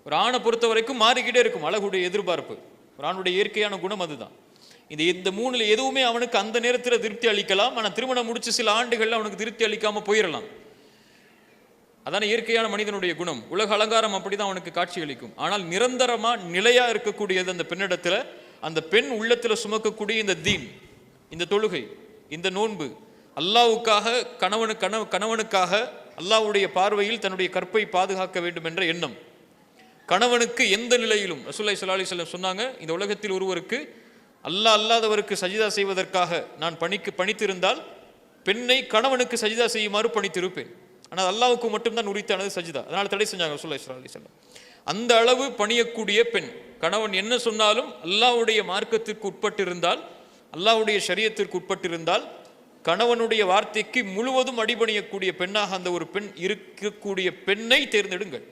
ஒரு ஆணை பொறுத்த வரைக்கும் மாறிக்கிட்டே இருக்கும் அழகுடைய எதிர்பார்ப்பு. ஒரு ஆணுடைய இயற்கையான குணம் அதுதான். இந்த மூணுல எதுவுமே அவனுக்கு அந்த நேரத்தில் திருப்தி அளிக்கலாம். ஆனால் திருமணம் முடிச்சு சில ஆண்டுகள்ல அவனுக்கு திருப்தி அளிக்காம போயிடலாம். அதான இயற்கையான மனிதனுடைய குணம். உலக அலங்காரம் அப்படிதான் அவனுக்கு காட்சி அளிக்கும். ஆனால் நிரந்தரமா நிலையா இருக்கக்கூடியது அந்த பெண்ணிடத்துல, அந்த பெண் உள்ளத்துல சுமக்கக்கூடிய இந்த தீன், இந்த தொழுகை, இந்த நோன்பு, அல்லாஹ்வுக்காக கணவனுக்காக அல்லாஹ்வுடைய பார்வையில் தன்னுடைய கற்பை பாதுகாக்க வேண்டும் என்ற எண்ணம். கணவனுக்கு எந்த நிலையிலும் ரசூலுல்லாஹி ஸல்லல்லாஹு அலைஹி வஸல்லம் சொன்னாங்க, இந்த உலகத்தில் ஒருவருக்கு அல்லாஹ் அல்லாதவருக்கு சஜிதா செய்வதற்காக நான் பணித்திருந்தால் பெண்ணை கணவனுக்கு சஜிதா செய்யுமாறு பணித்திருப்பேன். ஆனால் அல்லாஹ்வுக்கு மட்டும்தான் உரித்தானது சஜிதா. அதனால தடை செஞ்சாங்க ரசூலுல்லாஹி ஸல்லல்லாஹு அலைஹி வஸல்லம். அந்த அளவு பணியக்கூடிய பெண், கணவன் என்ன சொன்னாலும் அல்லாஹ்வுடைய மார்க்கத்திற்கு உட்பட்டிருந்தால், அல்லாஹ்வுடைய ஷரியத்திற்கு உட்பட்டிருந்தால், கணவனுடைய வார்த்தைக்கு முழுவதும் அடிபணியக்கூடிய பெண்ணாக அந்த ஒரு பெண் இருக்கக்கூடிய பெண்ணை தேர்ந்தெடுங்கள்.